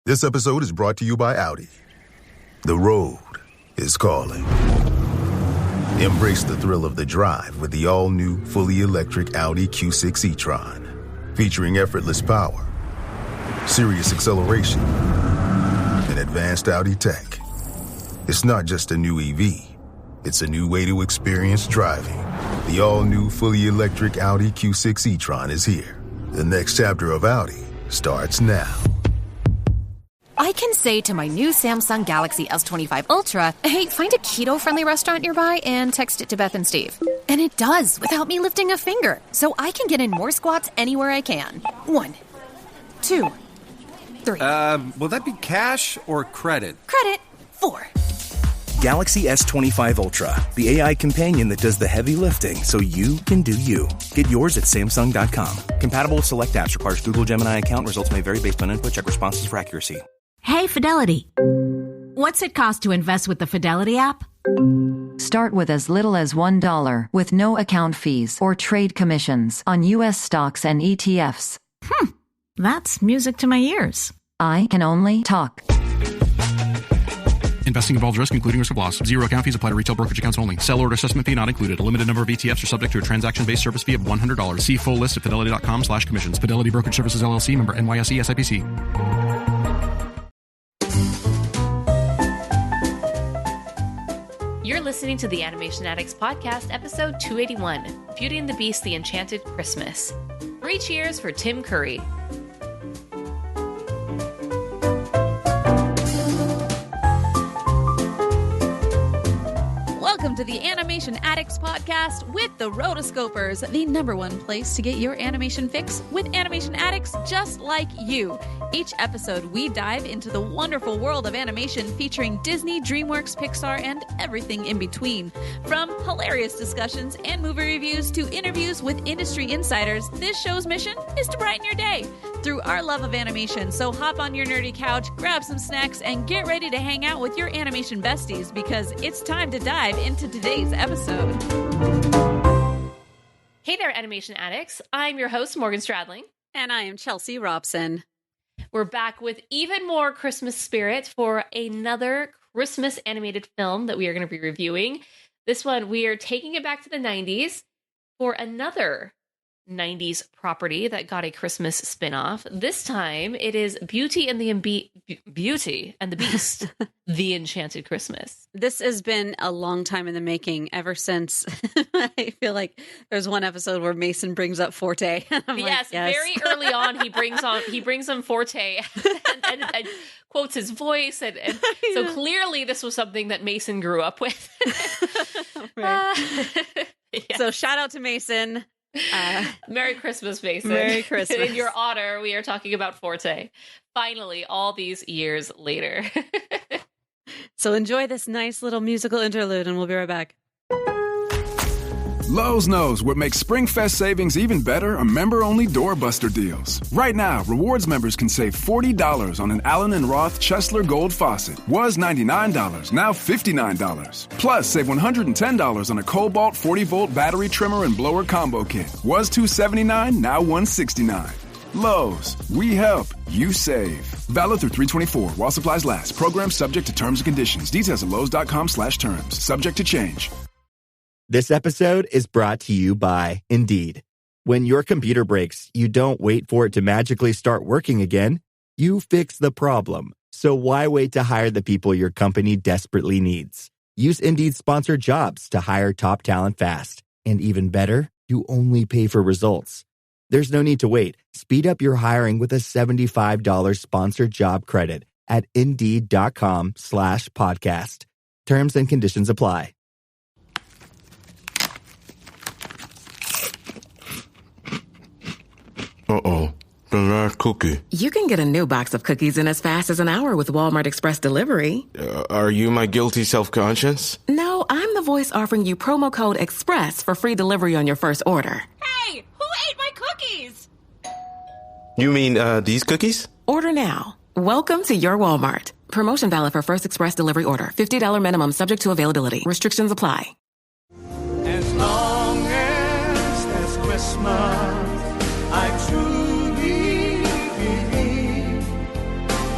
This episode is brought to you by Audi. The road is calling. Embrace the thrill of the drive with the all-new, fully electric Audi Q6 e-tron. Featuring effortless power, serious acceleration, and advanced Audi tech. It's not just a new EV. It's a new way to experience driving. The all-new, fully electric Audi Q6 e-tron is here. The next chapter of Audi starts now. I can say to my new Samsung Galaxy S25 Ultra, hey, find a keto-friendly restaurant nearby and text it to Beth and Steve. And it does, without me lifting a finger. So I can get in more squats anywhere I can. 1, 2, 3. Will that be cash or credit? Credit. 4. Galaxy S25 Ultra, the AI companion that does the heavy lifting so you can do you. Get yours at Samsung.com. Compatible with select apps. Requires Google Gemini account. Results may vary based on input. Check responses for accuracy. Hey, Fidelity. What's it cost to invest with the Fidelity app? Start with as little as $1 with no account fees or trade commissions on U.S. stocks and ETFs. That's music to my ears. I can only talk. Investing involves risk, including risk of loss. Zero account fees apply to retail brokerage accounts only. Sell order assessment fee not included. A limited number of ETFs are subject to a transaction-based service fee of $100. See full list at fidelity.com/commissions. Fidelity Brokerage Services, LLC, member NYSE, SIPC. You're listening to the Animation Addicts Podcast, episode 281, Beauty and the Beast, The Enchanted Christmas. 3 cheers for Tim Curry. Welcome to the Animation Addicts Podcast with the Rotoscopers, the #1 place to get your animation fix with animation addicts just like you. Each episode, we dive into the wonderful world of animation featuring Disney, DreamWorks, Pixar, and everything in between. From hilarious discussions and movie reviews to interviews with industry insiders, this show's mission is to brighten your day through our love of animation. So hop on your nerdy couch, grab some snacks, and get ready to hang out with your animation besties because it's time to dive into today's episode. Hey there, Animation Addicts. I'm your host, Morgan Stradling. And I am Chelsea Robson. We're back with even more Christmas spirit for another Christmas animated film that we are going to be reviewing. This one, we are taking it back to the 90s for another 90s property that got a Christmas spin-off. This time, it is Beauty and the Beast, The Enchanted Christmas. This has been a long time in the making, ever since I feel like there's one episode where Mason brings up Forte. Yes, very early on, he brings him Forte and quotes his voice, and so clearly this was something that Mason grew up with. Right. Yes. So shout out to Mason. Merry Christmas, Mason. Merry Christmas. In your honor, we are talking about Forte. Finally, all these years later. So enjoy this nice little musical interlude, and we'll be right back. Lowe's knows what makes SpringFest savings even better are member-only doorbuster deals. Right now, rewards members can save $40 on an Allen & Roth Chesler Gold faucet. Was $99, now $59. Plus, save $110 on a Cobalt 40-volt battery trimmer and blower combo kit. Was $279, now $169. Lowe's, we help, you save. Valid through 3/24 while supplies last. Program subject to terms and conditions. Details at lowes.com/terms. Subject to change. This episode is brought to you by Indeed. When your computer breaks, you don't wait for it to magically start working again. You fix the problem. So why wait to hire the people your company desperately needs? Use Indeed sponsored jobs to hire top talent fast. And even better, you only pay for results. There's no need to wait. Speed up your hiring with a $75 sponsored job credit at Indeed.com/podcast. Terms and conditions apply. Uh-oh, the last cookie. You can get a new box of cookies in as fast as an hour with Walmart Express Delivery. Are you my guilty self-conscience? No, I'm the voice offering you promo code EXPRESS for free delivery on your first order. Hey, who ate my cookies? You mean, these cookies? Order now. Welcome to your Walmart. Promotion valid for first express delivery order. $50 minimum subject to availability. Restrictions apply. As long as there's Christmas, I truly believe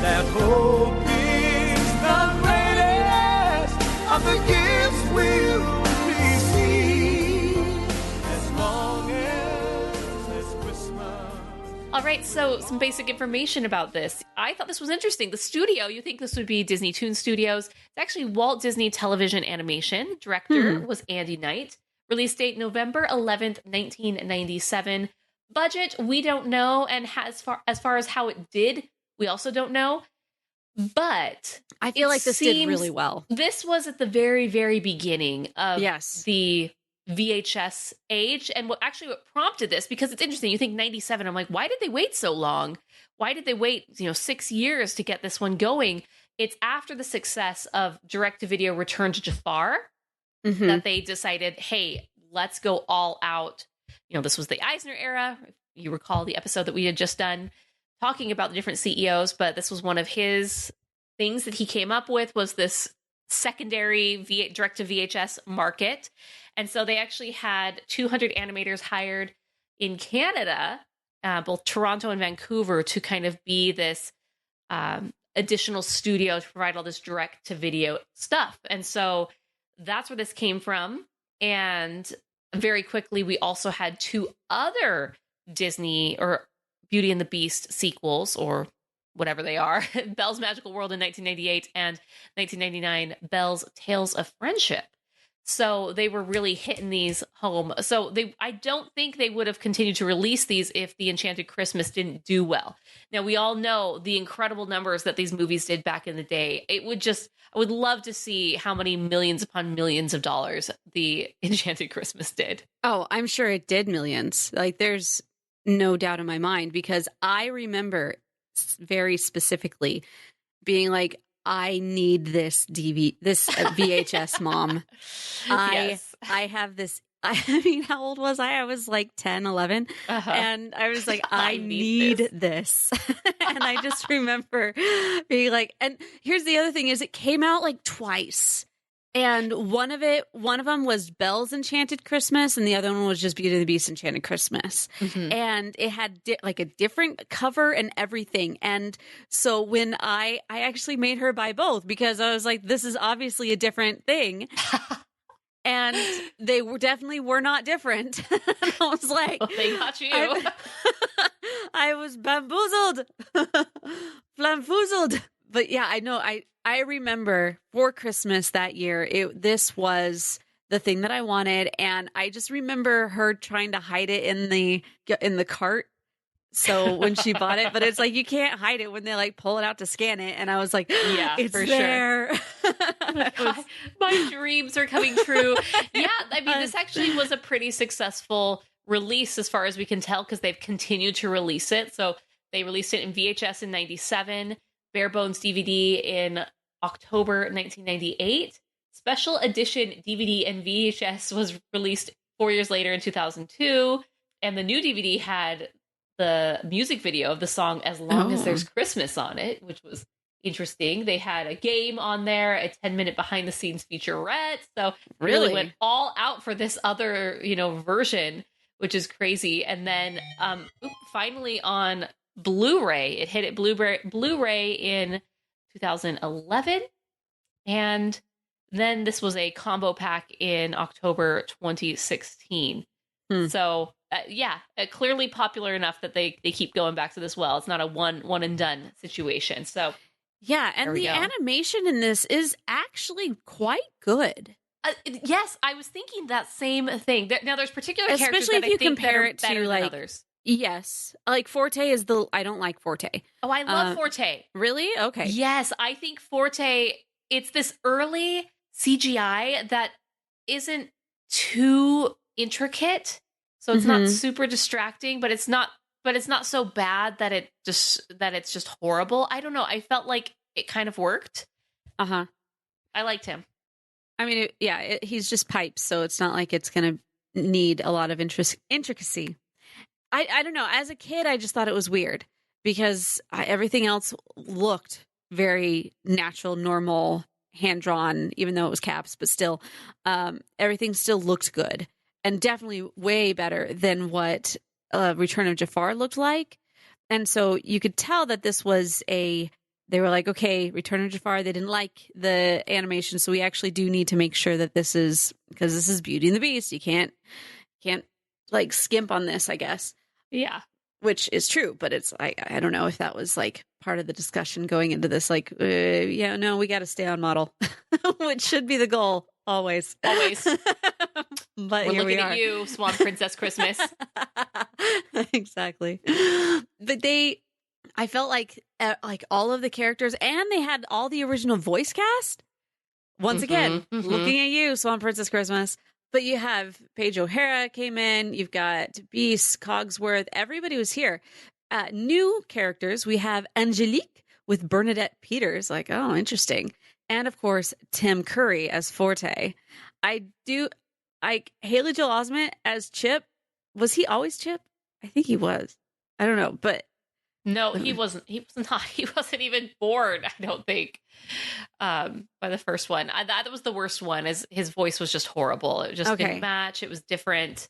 that Hope is the greatest of the gifts we'll receive, as long as it's Christmas. All right, so some basic information about this. I thought this was interesting. The studio, you think this would be Disney Toon Studios. It's actually Walt Disney Television Animation. Director was Andy Knight. Release date November 11th, 1997. Budget, we don't know. And as far as how it did, we also don't know. But I feel like this did really well. This was at the very, very beginning of the VHS age. And what prompted this, because it's interesting, you think 97, I'm like, why did they wait so long? Why did they wait 6 years to get this one going? It's after the success of direct-to-video Return to Jafar that they decided, hey, let's go all out. This was the Eisner era. If you recall the episode that we had just done talking about the different CEOs, but this was one of his things that he came up with, was this secondary direct-to-VHS market. And so they actually had 200 animators hired in Canada, both Toronto and Vancouver, to kind of be this additional studio to provide all this direct-to-video stuff. And so that's where this came from. And very quickly, we also had 2 other Disney or Beauty and the Beast sequels, or whatever they are, Belle's Magical World in 1998 and 1999, Belle's Tales of Friendship. So they were really hitting these home. So I don't think they would have continued to release these if the Enchanted Christmas didn't do well. Now, we all know the incredible numbers that these movies did back in the day. I would love to see how many millions upon millions of dollars the Enchanted Christmas did. Oh, I'm sure it did millions. Like, there's no doubt in my mind, because I remember very specifically being like, I need this VHS, Mom. I have this. I mean, how old was I? I was like 10, 11. And I was like, I need this. And I just remember being like, and here's the other thing is it came out like twice. And one of them was Belle's Enchanted Christmas, and the other one was just Beauty and the Beast Enchanted Christmas. And it had like a different cover and everything. And so when I actually made her buy both, because I was like, this is obviously a different thing. And they definitely were not different. I was like, well, they got you. I was bamboozled, flamfoozled. But yeah, I know. I remember for Christmas that year, this was the thing that I wanted, and I just remember her trying to hide it in the cart. So when she bought it, but it's like you can't hide it when they like pull it out to scan it, and I was like, yeah, it's for there. Sure. My dreams are coming true. Yeah, I mean, this actually was a pretty successful release as far as we can tell, because they've continued to release it. So they released it in VHS in 97. Bare Bones DVD in October 1998. Special edition DVD and VHS was released 4 years later in 2002. And the new DVD had the music video of the song As Long as There's Christmas on it, which was interesting. They had a game on there, a 10-minute behind-the-scenes featurette. So really went all out for this other, version, which is crazy. And then finally on Blu-ray. It hit Blu-ray in 2011, and then this was a combo pack in October 2016. So clearly popular enough that they keep going back to this well. It's not a one and done situation. So yeah, and the animation in this is actually quite good. Yes, I was thinking that same thing. Now there's particular characters especially that if you I think compare that are it better to than like others. Yes. Like Forte is I don't like Forte. Oh, I love Forte. Really? Okay. Yes, I think Forte, it's this early CGI that isn't too intricate. So it's not super distracting, but it's not so bad that it's just horrible. I don't know. I felt like it kind of worked. I liked him. I mean, he's just pipes, so it's not like it's going to need a lot of intricacy. I don't know. As a kid, I just thought it was weird because everything else looked very natural, normal, hand-drawn, even though it was caps, but still, everything still looked good and definitely way better than what Return of Jafar looked like. And so you could tell that this was a they were like, okay, Return of Jafar, they didn't like the animation, so we actually do need to make sure that this is, because this is Beauty and the Beast, you can't like skimp on this, I guess. Yeah. Which is true, but it's, I don't know if that was like part of the discussion going into this, like, yeah, no, we got to stay on model, which should be the goal always. Always. But we're here looking at you, Swan Princess Christmas. Exactly. But I felt like all of the characters, and they had all the original voice cast. Once again, looking at you, Swan Princess Christmas. But you have Paige O'Hara came in. You've got Beast, Cogsworth. Everybody was here. New characters. We have Angelique with Bernadette Peters. Like, oh, interesting. And of course, Tim Curry as Forte. Haley Joel Osment as Chip. Was he always Chip? I think he was. I don't know, but no, he wasn't. He was not. He wasn't even born, I don't think, by the first one. That was the worst one. His voice was just horrible. It just didn't match. It was different.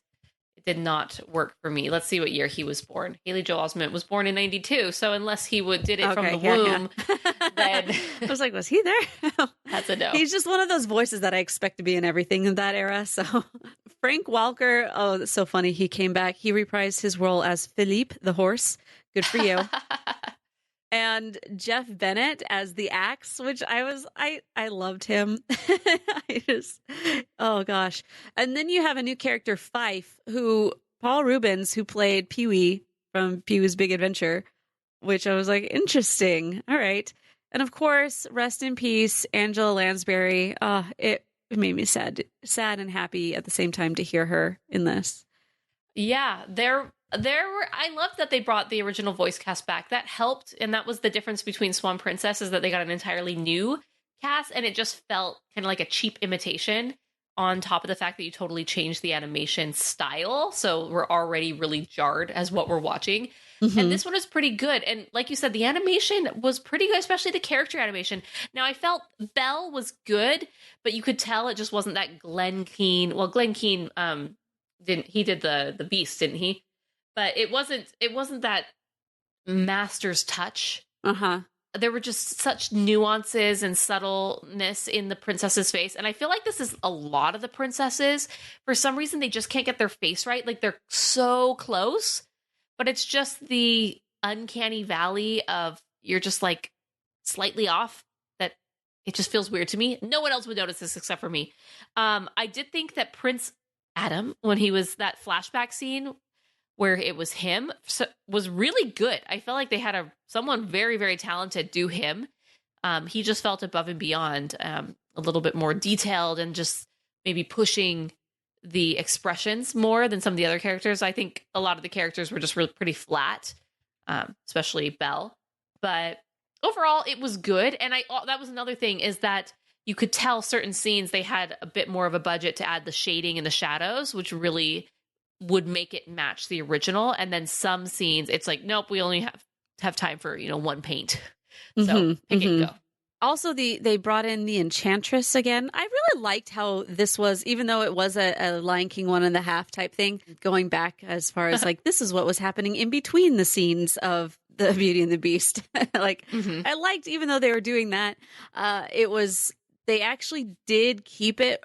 It did not work for me. Let's see what year he was born. Haley Joel Osment was born in 92. So unless he did it from the womb, then I was like, was he there? That's a no. He's just one of those voices that I expect to be in everything in that era. So Frank Welker, oh, that's so funny. He came back. He reprised his role as Philippe the horse. Good for you. And Jeff Bennett as the axe, which I loved him. Oh gosh. And then you have a new character, Fife, Paul Rubens, who played Pee-wee from Pee-wee's Big Adventure, which I was like, interesting. All right. And of course, rest in peace, Angela Lansbury. It made me sad and happy at the same time to hear her in this. Yeah, I loved that they brought the original voice cast back. That helped, and that was the difference between Swan Princess, is that they got an entirely new cast, and it just felt kind of like a cheap imitation on top of the fact that you totally changed the animation style. So we're already really jarred as what we're watching. Mm-hmm. And this one is pretty good. And like you said, the animation was pretty good, especially the character animation. Now, I felt Belle was good, but you could tell it just wasn't that Glenn Keane. Well, Glenn Keane did the Beast, didn't he? But it wasn't that master's touch. Uh-huh. There were just such nuances and subtleness in the princess's face. And I feel like this is a lot of the princesses. For some reason, they just can't get their face right. Like, they're so close, but it's just the uncanny valley of you're just like slightly off, that it just feels weird to me. No one else would notice this except for me. I did think that Prince Adam, when he was that flashback scene where it was him, was really good. I felt like they had someone very, very talented do him. He just felt above and beyond, a little bit more detailed and just maybe pushing the expressions more than some of the other characters. I think a lot of the characters were just really pretty flat, especially Belle. But overall, it was good. And that was another thing, is that you could tell certain scenes they had a bit more of a budget to add the shading and the shadows, which really would make it match the original. And then some scenes, it's like, nope, we only have time for, one paint. So pick it and go. Also, they brought in the Enchantress again. I really liked how this was, even though it was a Lion King 1.5 type thing, going back as far as like, this is what was happening in between the scenes of the Beauty and the Beast. Like, I liked, even though they were doing that, they actually did keep it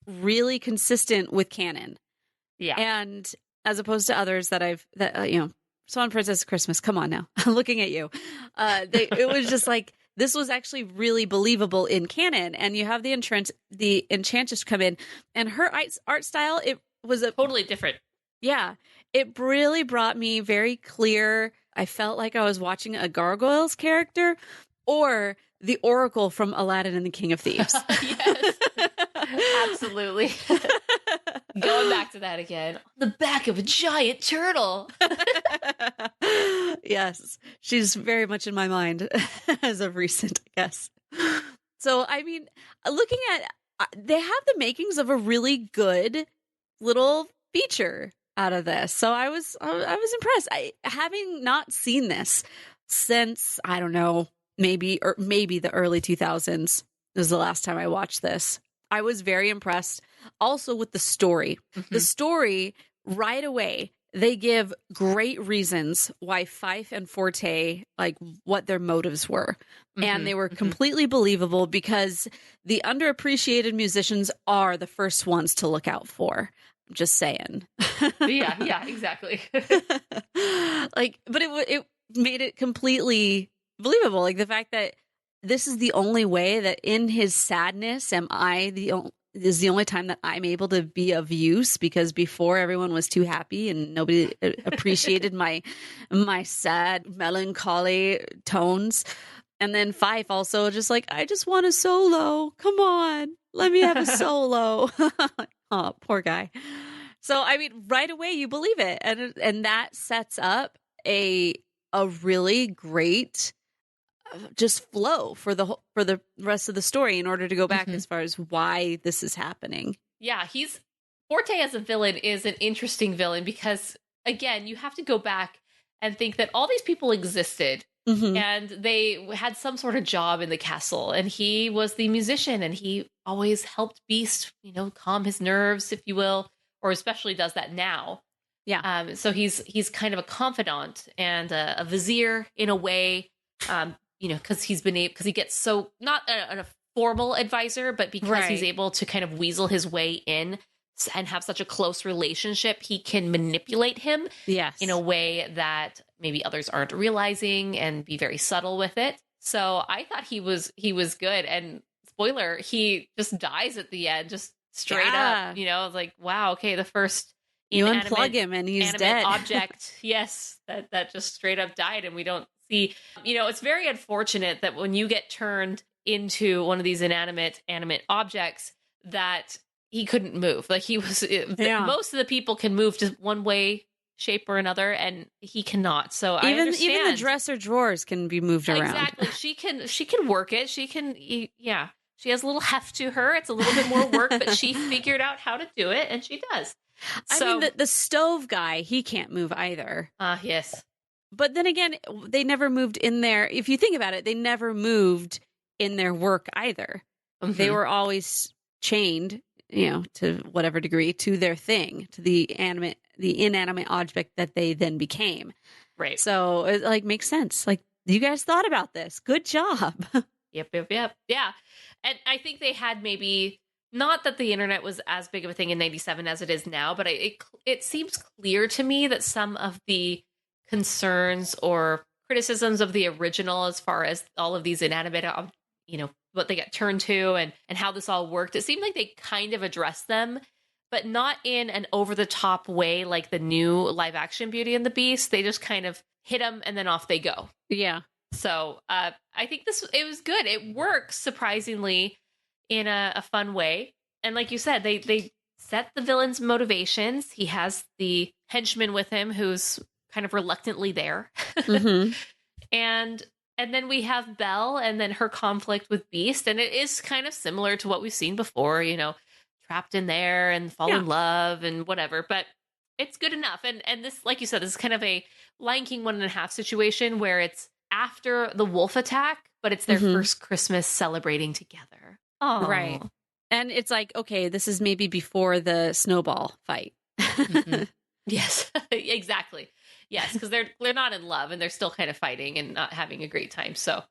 really consistent with canon. Yeah. And as opposed to others Swan Princess Christmas, come on now. I'm looking at you. It was just like, this was actually really believable in canon. And you have the Enchantress come in, and her art style, it was totally different. Yeah. It really brought me very clear. I felt like I was watching a Gargoyles character or the Oracle from Aladdin and the King of Thieves. Yes. Absolutely. Going back to that again. On the back of a giant turtle. Yes. She's very much in my mind as of recent, I guess. So, I mean, looking at, they have the makings of a really good little feature out of this. So I was impressed. Having not seen this since, I don't know, maybe the early 2000s was the last time I watched this. I was very impressed also with the story. The story right away they give great reasons why Fife and Forte, like what their motives were. And they were completely believable because the underappreciated musicians are the first ones to look out for. I'm just saying. yeah, exactly. Like, but it made it completely believable. Like the fact that this is the only way that in his sadness is the only time that I'm able to be of use, because before everyone was too happy and nobody appreciated my sad, melancholy tones. And then Fife also just like, I just want a solo. Come on, let me have a solo. Oh, poor guy. So, I mean, right away you believe it. And that sets up a really great just flow for the rest of the story in order to go back as far as why this is happening. Yeah, Forte as a villain is an interesting villain because, again, you have to go back and think that all these people existed and they had some sort of job in the castle, and he was the musician and he always helped Beast, calm his nerves, if you will, or especially does that now. Yeah. So he's kind of a confidant and a vizier in a way, because he gets so not a formal advisor, but because he's able to kind of weasel his way in and have such a close relationship, he can manipulate him in a way that maybe others aren't realizing and be very subtle with it. So I thought he was good. And spoiler, he just dies at the end, just straight up. Like, wow, okay, the first you unplug him and he's dead object, yes, that just straight up died, and we don't see. It's very unfortunate that when you get turned into one of these animate objects, that he couldn't move. Like he was, most of the people can move just one way, shape or another, and he cannot. So even the dresser drawers can be moved around. Exactly. She can work it. She can, she has a little heft to her. It's a little bit more work, but she figured out how to do it, and she does. I mean, the stove guy, he can't move either. Yes. But then again, they never moved in there. If you think about it, they never moved in their work either. They were always chained, to whatever degree, to their thing, to the inanimate object that they then became. Right. So it makes sense. Like, you guys thought about this. Good job. Yep. Yeah. And I think they had maybe, not that the internet was as big of a thing in 97 as it is now, but it seems clear to me that some of the concerns or criticisms of the original, as far as all of these inanimate, what they got turned to and how this all worked, it seemed like they kind of addressed them, but not in an over-the-top way like the new live-action Beauty and the Beast. They just kind of hit them and then off they go. Yeah. So I think it was good. It works surprisingly in a fun way. And like you said, they set the villain's motivations. He has the henchman with him who's kind of reluctantly there. And then we have Belle and then her conflict with Beast. And it is kind of similar to what we've seen before, trapped in there and fall in love and whatever. But it's good enough. And this, like you said, this is kind of a Lion King 1.5 situation where it's after the wolf attack, but it's their first Christmas celebrating together. Oh, right. And it's like, okay, this is maybe before the snowball fight. Yes, exactly. Yes, because they're not in love and they're still kind of fighting and not having a great time. So,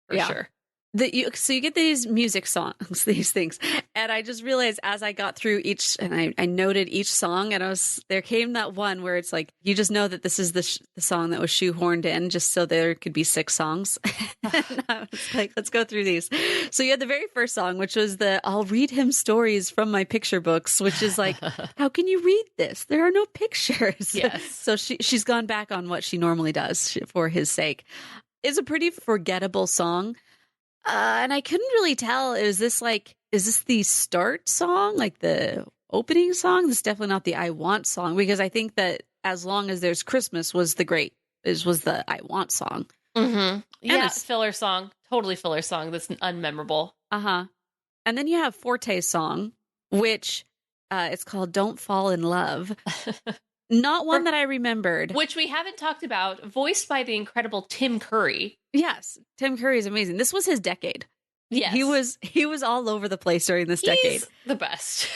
for sure. So you get these music songs, these things, and I just realized as I got through each, and I noted each song, and there came that one where it's like, you just know that this is the song that was shoehorned in just so there could be 6 songs. And I was like, let's go through these. So you had the very first song, which was I'll read him stories from my picture books, which is like, how can you read this? There are no pictures. Yes. So she's gone back on what she normally does for his sake. It's a pretty forgettable song. And I couldn't really tell, is this the start song, like the opening song? This is definitely not the I Want song, because I think that As Long as There's Christmas was the I Want song. Mm-hmm. Yeah, filler song. Totally filler song that's unmemorable. Uh-huh. And then you have Forte's song, which it's called Don't Fall in Love. Not one that I remembered. Which we haven't talked about, voiced by the incredible Tim Curry. Yes, Tim Curry is amazing. This was his decade. Yes. He was all over the place during this decade. The best.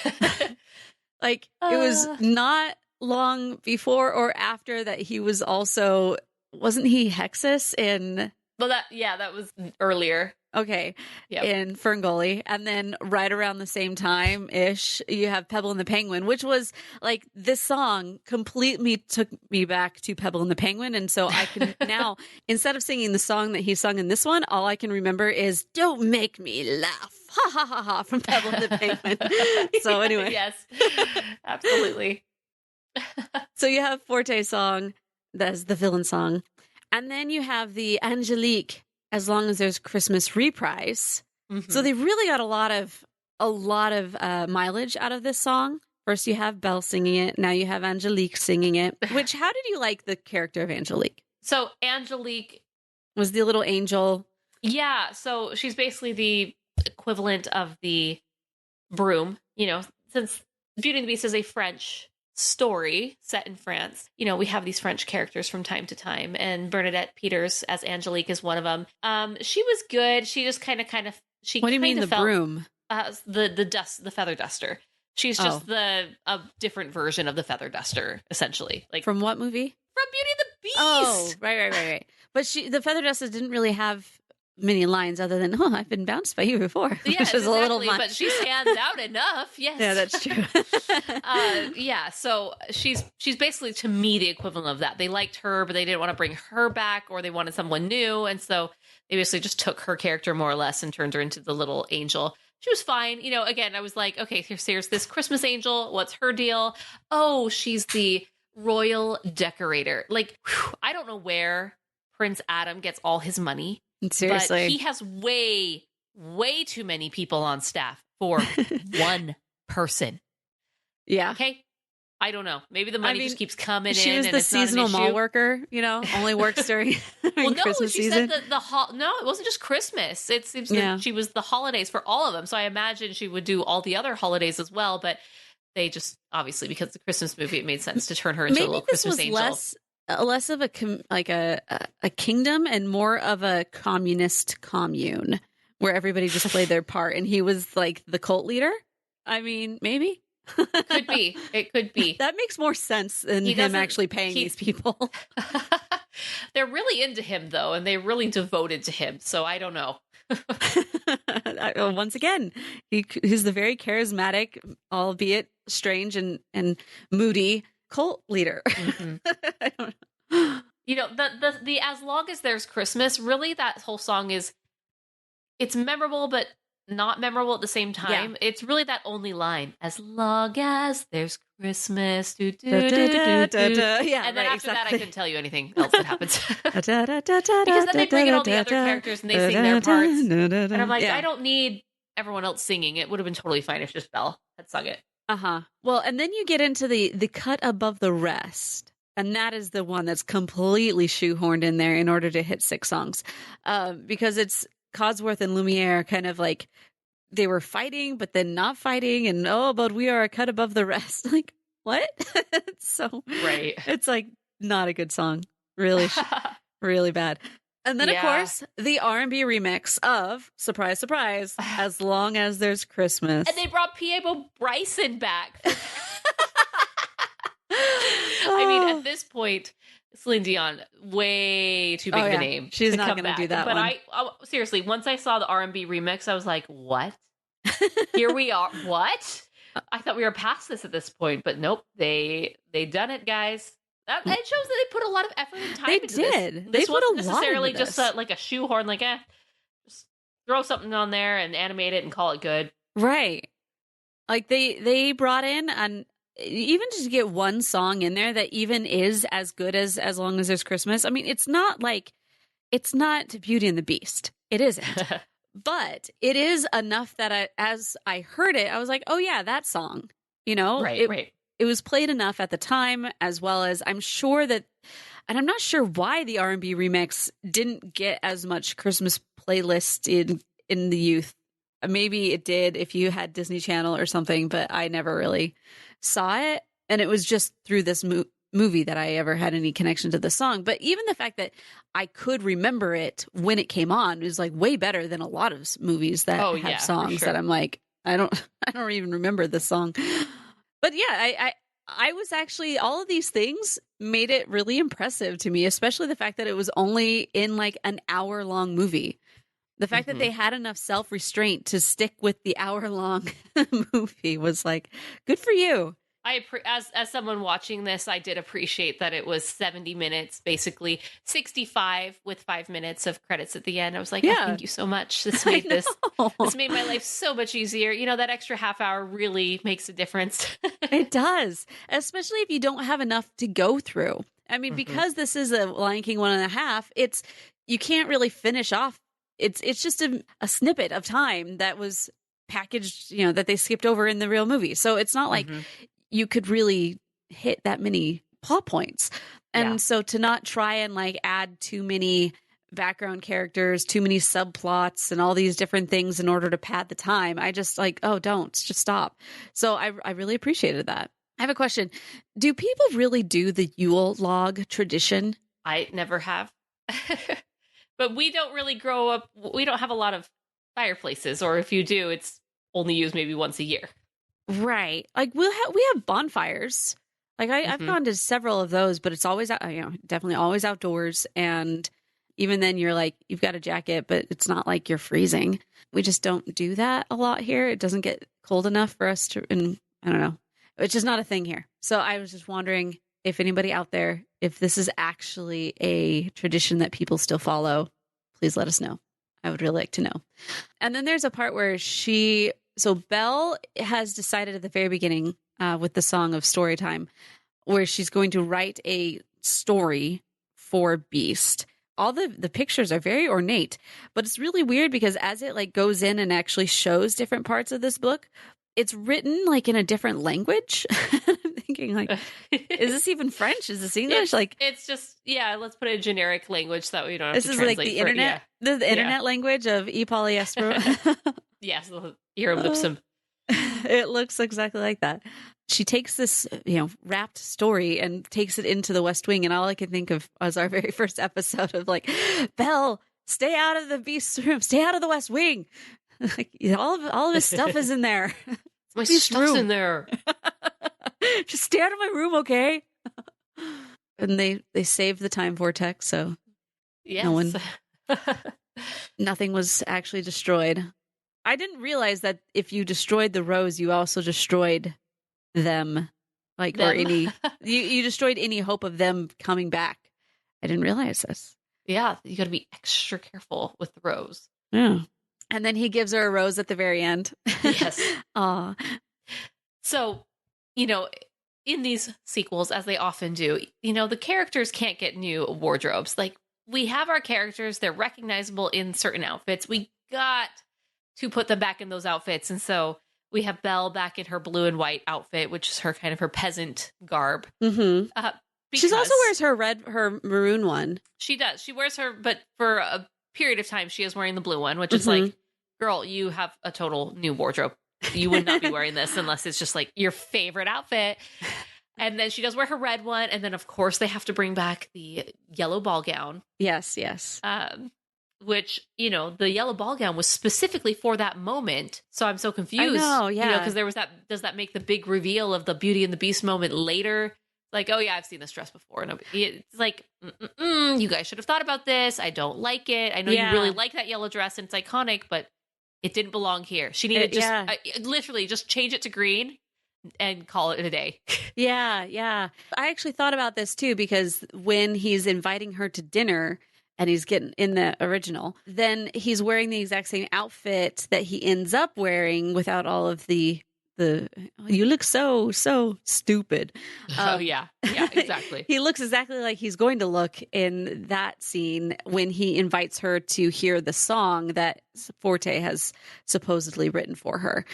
It was not long before or after that he was also, wasn't he Hexus in... Well, that was earlier. Okay. Yep. In Ferngully. And then right around the same time-ish, you have Pebble and the Penguin, which was like this song completely took me back to Pebble and the Penguin. And so I can now, instead of singing the song that he sung in this one, all I can remember is "Don't Make Me Laugh." Ha ha ha ha from Pebble and the Penguin. So anyway. Yes, absolutely. So you have Forte's song, that's the villain song. And then you have the Angelique, As Long as There's Christmas reprise. Mm-hmm. So they really got a lot of mileage out of this song. First you have Belle singing it. Now you have Angelique singing it. Which, how did you like the character of Angelique? So Angelique was the little angel. Yeah. So she's basically the equivalent of the broom. You know, since Beauty and the Beast is a French story set in France, you know, we have these French characters from time to time, and Bernadette Peters as Angelique is one of them. She was good. She just kind of she. What do you mean the broom? The feather duster. She's just a different version of the feather duster, essentially. Like from what movie? From Beauty and the Beast. Oh, right. But the feather duster didn't really have many lines other than, "Oh, I've been bounced by you before." Yes, which is exactly, a little much. But she stands out enough. Yes. Yeah, that's true. Yeah, so she's basically, to me, the equivalent of that. They liked her, but they didn't want to bring her back, or they wanted someone new, and so they basically just took her character more or less and turned her into the little angel. She was fine. You know, again, I was like, okay, here's this Christmas angel. What's her deal? Oh, she's the royal decorator. Like, whew, I don't know where Prince Adam gets all his money. Seriously. But he has way too many people on staff for one person. Yeah. Okay. I don't know. Maybe the money just keeps coming in. She was and the it's not an seasonal mall issue. worker, you know, only works during Well, no, Christmas she season. said no, it wasn't just Christmas. It seems that she was the holidays for all of them. So I imagine she would do all the other holidays as well. But they just, obviously, because it's a Christmas movie, it made sense to turn her into a little Christmas angel. Less of a kingdom and more of a communist commune where everybody just played their part, and he was like the cult leader. I mean, maybe. Could be. It could be. That makes more sense than him actually paying these people. They're really into him, though, and they're really devoted to him. So I don't know. Once again, he's the very charismatic, albeit strange and moody cult leader. Mm-hmm. I don't know. You know, the As Long as There's Christmas, really that whole song it's memorable, but not memorable at the same time. Yeah. It's really that only line, as long as there's Christmas. Yeah, and then after that, I couldn't tell you anything else that happens. Because then they bring in all the other characters and they sing their parts. And I'm like, I don't need everyone else singing. It would have been totally fine if just Belle had sung it. Uh-huh. Well, and then you get into the cut above the rest. And that is the one that's completely shoehorned in there in order to hit 6 songs. Because it's Codsworth and Lumiere kind of like they were fighting, but then not fighting. And, but we are a cut above the rest. Like, what? Right. It's like not a good song. Really, really bad. And then, of course, the R&B remix of, surprise, surprise, As Long as There's Christmas. And they brought Piebo Bryson back. I mean, at this point, Celine Dion, way too big of a name. She's not going to do that but one. Seriously, once I saw the R&B remix, I was like, what? Here we are. What? I thought we were past this at this point, but nope. They done it, guys. It shows that they put a lot of effort and time into this. They put wasn't a lot necessarily into just this. like a shoehorn, like, just throw something on there and animate it and call it good. Right. Like they brought in, and even just to get one song in there that even is as good as Long as There's Christmas. I mean, it's not Beauty and the Beast. It isn't. But it is enough that as I heard it, I was like, oh yeah, that song, you know, right. It was played enough at the time, as well as I'm sure that, and I'm not sure why the R&B remix didn't get as much Christmas playlist in the youth. Maybe it did if you had Disney Channel or something, but I never really saw it. And it was just through this movie that I ever had any connection to the song. But even the fact that I could remember it when it came on is like way better than a lot of movies that have songs that I'm like, I don't even remember this song. But yeah, I was actually, all of these things made it really impressive to me, especially the fact that it was only in like an hour-long movie. The fact that they had enough self-restraint to stick with the hour-long movie was like, good for you. As someone watching this, I did appreciate that it was 70 minutes, basically 65 with 5 minutes of credits at the end. I was like, Yeah. thank you so much. This made my life so much easier. You know, that extra half hour really makes a difference. It does, especially if you don't have enough to go through. I mean, because this is a Lion King 1.5, you can't really finish off. It's just a snippet of time that was packaged, you know, that they skipped over in the real movie. So it's not like you could really hit that many plot points. And so to not try and like add too many background characters, too many subplots and all these different things in order to pad the time, I just like, oh, just stop. So I really appreciated that. I have a question. Do people really do the Yule log tradition? I never have. But we don't really grow up. We don't have a lot of fireplaces, or if you do, it's only used maybe once a year. Right. Like we have bonfires. Like I've gone to several of those, but it's always, definitely always outdoors. And even then you're like, you've got a jacket, but it's not like you're freezing. We just don't do that a lot here. It doesn't get cold enough for us to, and I don't know. It's just not a thing here. So I was just wondering if anybody out there, if this is actually a tradition that people still follow, please let us know. I would really like to know. And then there's a part where Belle has decided at the very beginning with the song of story time, where she's going to write a story for Beast. All the pictures are very ornate, but it's really weird because as it like goes in and actually shows different parts of this book, it's written like in a different language. I'm thinking like, is this even French? Is this English? It's just, let's put a generic language that we don't have to translate. This is like the internet, the internet language of E. polyester. Yes, the hieroglyphism. It looks exactly like that. She takes this, wrapped story and takes it into the West Wing. And all I can think of was our very first episode of like, Belle, stay out of the Beast's room, stay out of the West Wing. Like all of his stuff is in there. My stuff's in there. Just stay out of my room, okay? And they saved the time vortex, so yes. Nothing was actually destroyed. I didn't realize that if you destroyed the rose, you also destroyed them, or any you destroyed any hope of them coming back. I didn't realize this. Yeah, you got to be extra careful with the rose. Yeah. And then he gives her a rose at the very end. Yes. Aw. So, in these sequels, as they often do, the characters can't get new wardrobes. Like, we have our characters, they're recognizable in certain outfits. We got to put them back in those outfits. And so we have Belle back in her blue and white outfit, which is her kind of her peasant garb. Mm-hmm. She also wears her maroon one. She does. She wears her, but for a period of time, she is wearing the blue one, which is like, girl, you have a total new wardrobe. You would not be wearing this unless it's just like your favorite outfit. And then she does wear her red one. And then, of course, they have to bring back the yellow ball gown. Yes. Which, the yellow ball gown was specifically for that moment. So I'm so confused. I know, yeah. Because there was does that make the big reveal of the Beauty and the Beast moment later? Like, oh yeah, I've seen this dress before. And it's like, you guys should have thought about this. I don't like it. I know you really like that yellow dress and it's iconic, but it didn't belong here. She needed literally just change it to green and call it a day. Yeah. I actually thought about this too, because when he's inviting her to dinner and he's getting in the original, then he's wearing the exact same outfit that he ends up wearing without all of the you look so stupid. Yeah, exactly. He looks exactly like he's going to look in that scene when he invites her to hear the song that Forte has supposedly written for her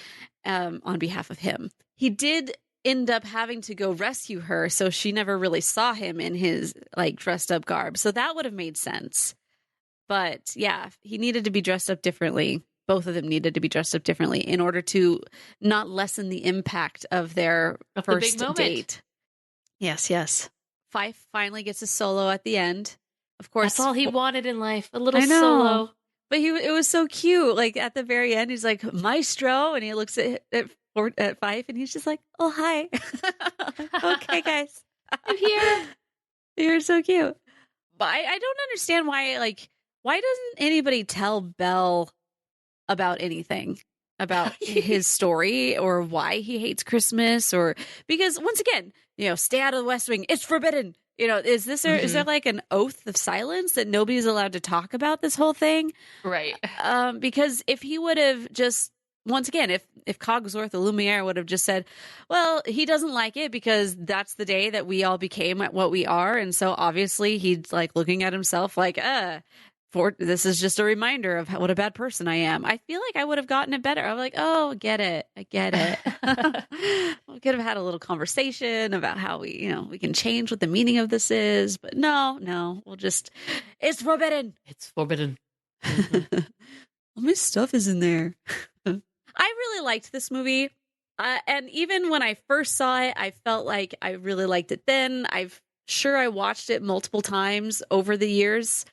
on behalf of him. He did end up having to go rescue her, so she never really saw him in his dressed up garb. So that would have made sense. But yeah, he needed to be dressed up differently. Both of them needed to be dressed up differently in order to not lessen the impact of their first date. Yes. Fife finally gets a solo at the end. Of course. That's all he wanted in life. A little solo. But it was so cute. Like at the very end, he's like, Maestro. And he looks at at 5, and he's just like, "Oh, hi." Okay, guys, I'm here. You're so cute. But I don't understand why doesn't anybody tell Belle about anything about his story or why he hates Christmas, or because once again, stay out of the West Wing. It's forbidden. Is there like an oath of silence that nobody's allowed to talk about this whole thing? Right. Because if he would have just, once again, if Cogsworth the Lumiere would have just said, well, he doesn't like it because that's the day that we all became what we are. And so obviously he's like looking at himself like, this is just a reminder of what a bad person I am. I feel like I would have gotten it better. I'm like, oh, I get it. We could have had a little conversation about how we can change what the meaning of this is. But no, it's forbidden. It's forbidden. All my stuff is in there. I really liked this movie. And even when I first saw it, I felt like I really liked it then. I watched it multiple times over the years.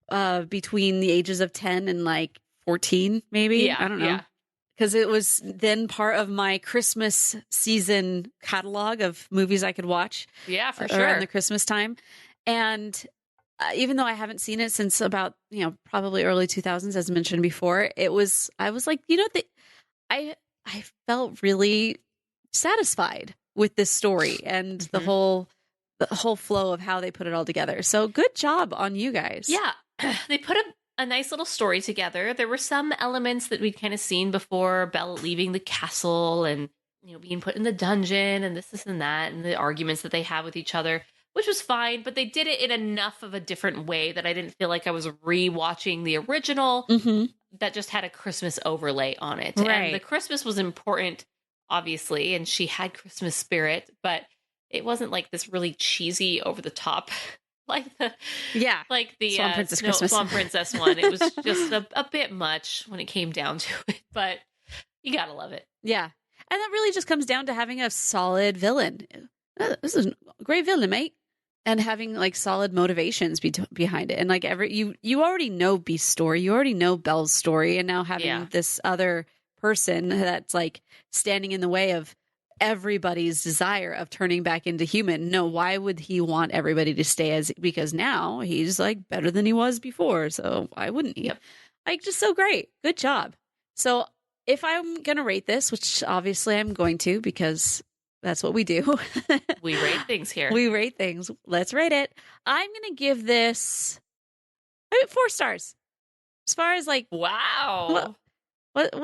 Between the ages of 10 and like 14, maybe. Yeah, I don't know. Because it was then part of my Christmas season catalog of movies I could watch. Yeah, for sure. Around the Christmas time. And even though I haven't seen it since about, probably early 2000s, as mentioned before, I was like, I felt really satisfied with this story and the whole flow of how they put it all together. So good job on you guys. Yeah. They put a nice little story together. There were some elements that we'd kind of seen before, Belle leaving the castle and, being put in the dungeon and this and that, and the arguments that they have with each other, which was fine, but they did it in enough of a different way that I didn't feel like I was rewatching the original that just had a Christmas overlay on it. Right. And the Christmas was important, obviously, and she had Christmas spirit, but it wasn't like this really cheesy, over the top, like the Swan Princess Christmas. Swan Princess one. It was just a bit much when it came down to it, but you gotta love it. Yeah, and that really just comes down to having a solid villain. This is a great villain, mate, and having like solid motivations behind it. And like you already know Beast's story, you already know Belle's story, and now having this other person that's like standing in the way of everybody's desire of turning back into human. No, why would he want everybody to stay because now he's like better than he was before. So why wouldn't he? Yep. Like, just so great. Good job. So if I'm going to rate this, which obviously I'm going to, because that's what we do. We rate things here. We rate things. Let's rate it. I'm going to give this 4 stars. As far as like, wow. What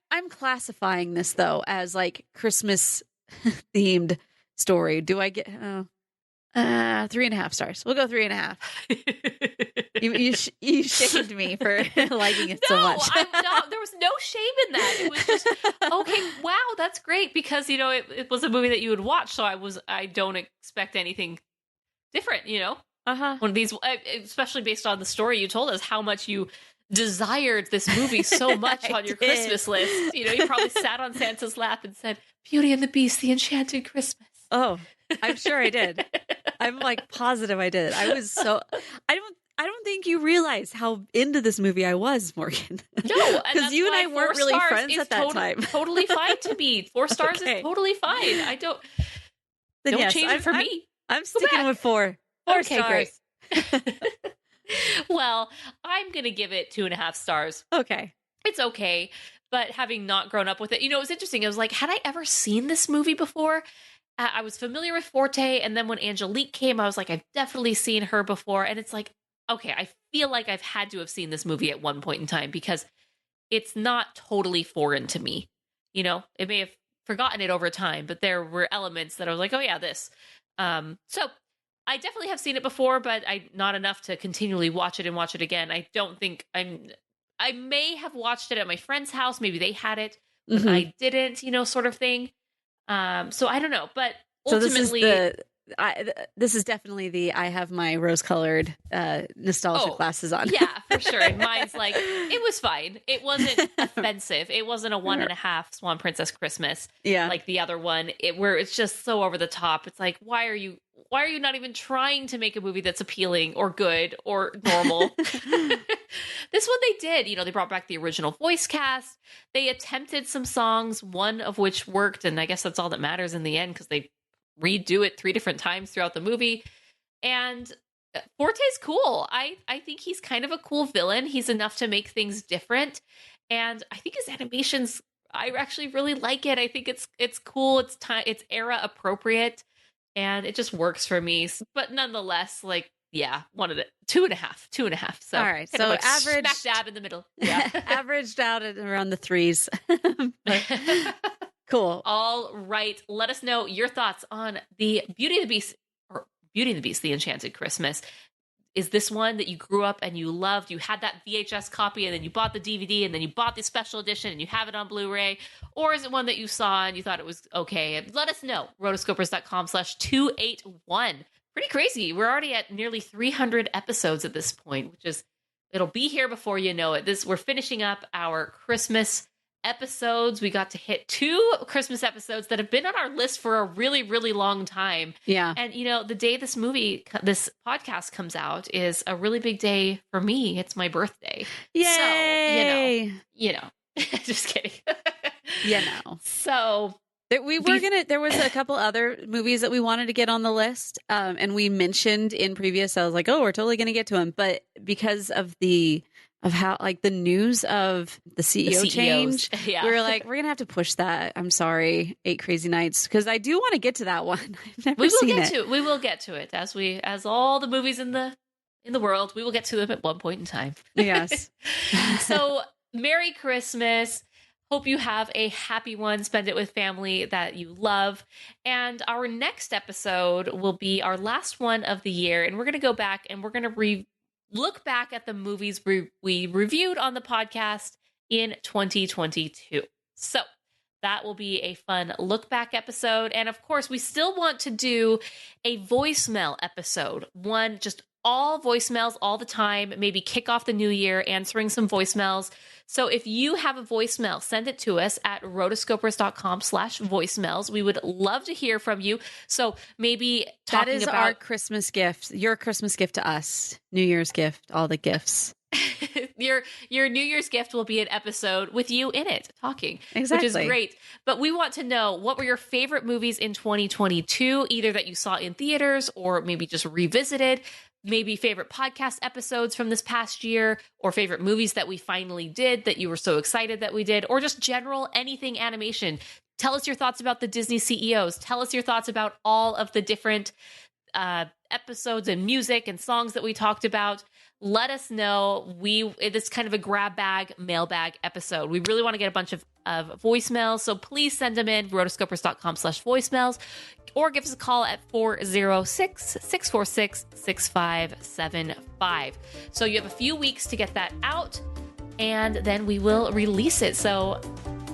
I'm classifying this though as like Christmas themed story. Do I get 3.5 stars? We'll go 3.5. You shamed me for liking it so much. There was no shame in that. It was just okay. Wow, that's great because it was a movie that you would watch. So I don't expect anything different. One of these, especially based on the story you told us, how much you desired this movie so much on your Christmas list. You probably sat on Santa's lap and said, Beauty and the Beast, the Enchanted Christmas. Oh, I'm sure I did. I'm like positive I did. I was so, I don't think you realize how into this movie I was, Morgan. No, because you and I weren't really friends at that time. Totally fine to me. 4 stars is totally fine. I don't change it for me. I'm sticking with 4. 4 stars. Great. Well, I'm going to give it 2.5 stars. Okay. It's okay. But having not grown up with it, it was interesting. I was like, had I ever seen this movie before? I was familiar with Forte. And then when Angelique came, I was like, I've definitely seen her before. And it's like, okay, I feel like I've had to have seen this movie at one point in time because it's not totally foreign to me. It may have forgotten it over time, but there were elements that I was like, oh yeah, this. So I definitely have seen it before, but not enough to continually watch it and watch it again. I don't think I may have watched it at my friend's house. Maybe they had it, but I didn't, sort of thing. So I don't know, but ultimately, so this is definitely I have my rose-colored nostalgia glasses on. Yeah, for sure. And mine's like, it was fine. It wasn't offensive. It wasn't a 1.5 Swan Princess Christmas. Yeah. Like the other one, where it's just so over the top. It's like, why are you not even trying to make a movie that's appealing or good or normal? This one they did. They brought back the original voice cast. They attempted some songs, one of which worked. And I guess that's all that matters in the end, because they redo it 3 different times throughout the movie. And Forte's cool. I think he's kind of a cool villain. He's enough to make things different. And I think his animations, I actually really like it. I think it's cool. It's era appropriate. And it just works for me. But nonetheless, like, yeah, 2.5. So, all right. So like average, smack dab in the middle. Yeah. Averaged out at around the 3s. Cool. All right. Let us know your thoughts on the Beauty and the Beast, The Enchanted Christmas. Is this one that you grew up and you loved? You had that VHS copy and then you bought the DVD and then you bought the special edition and you have it on Blu-ray? Or is it one that you saw and you thought it was okay? And let us know. Rotoscopers.com/281. Pretty crazy. We're already at nearly 300 episodes at this point, it'll be here before you know it. We're finishing up our Christmas episodes. We got to hit 2 Christmas episodes that have been on our list for a really, really long time. Yeah. And, the day this podcast comes out is a really big day for me. It's my birthday. Yay! So, just kidding. So there was a couple other movies that we wanted to get on the list. And we mentioned in previous, I was like, oh, we're totally going to get to them. But because of how, like, the news of the CEO change, yeah. we were like, we're going to have to push that. I'm sorry, 8 Crazy Nights, because I do want to get to that one. I've never seen it. We will get to it as all the movies in the world, we will get to them at one point in time. Yes. So Merry Christmas. Hope you have a happy one. Spend it with family that you love. And our next episode will be our last one of the year. And we're going to go back and we're going to look back at the movies we reviewed on the podcast in 2022. So that will be a fun look back episode. And of course, we still want to do a voicemail episode, one just all voicemails all the time, maybe kick off the new year answering some voicemails. So if you have a voicemail, send it to us at rotoscopers.com/voicemails. We would love to hear from you. So maybe that is our Christmas gift, your Christmas gift to us, New Year's gift, all the gifts. Your New Year's gift will be an episode with you in it, talking, exactly, which is great. But we want to know, what were your favorite movies in 2022, either that you saw in theaters or maybe just revisited? Maybe favorite podcast episodes from this past year, or favorite movies that we finally did that you were so excited that we did, or just general anything animation. Tell us your thoughts about the Disney CEOs. Tell us your thoughts about all of the different episodes and music and songs that we talked about. Let us know. It's kind of a grab bag, mailbag episode. We really want to get a bunch of voicemails, so please send them in, rotoscopers.com/voicemails, or give us a call at 406-646-6575. So you have a few weeks to get that out, and then we will release it. So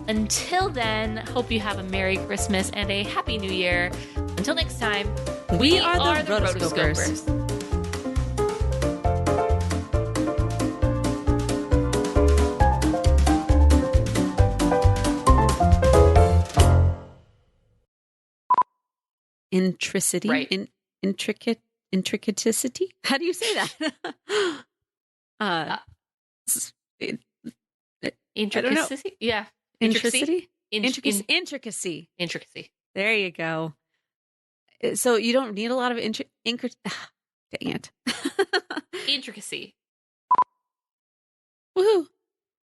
until then, hope you have a Merry Christmas and a Happy New Year. Until next time, we are the Rotoscopers. Intricity, right? Intricaticity. How do you say that? Intricacy. Yeah. Intricacy. Intricacy. There you go. So you don't need a lot of dang it. Intricacy. Woohoo.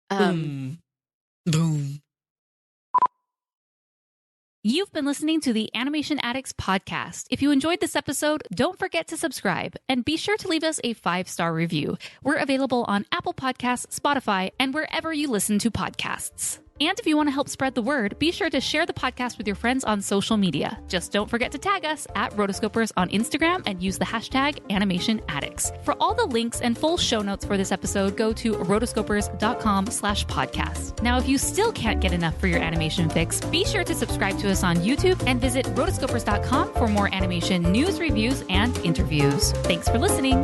Boom. You've been listening to the Animation Addicts Podcast. If you enjoyed this episode, don't forget to subscribe and be sure to leave us a 5-star review. We're available on Apple Podcasts, Spotify, and wherever you listen to podcasts. And if you want to help spread the word, be sure to share the podcast with your friends on social media. Just don't forget to tag us at Rotoscopers on Instagram and use the hashtag Animation Addicts. For all the links and full show notes for this episode, go to rotoscopers.com/podcast. Now, if you still can't get enough for your animation fix, be sure to subscribe to us on YouTube and visit rotoscopers.com for more animation news, reviews, and interviews. Thanks for listening.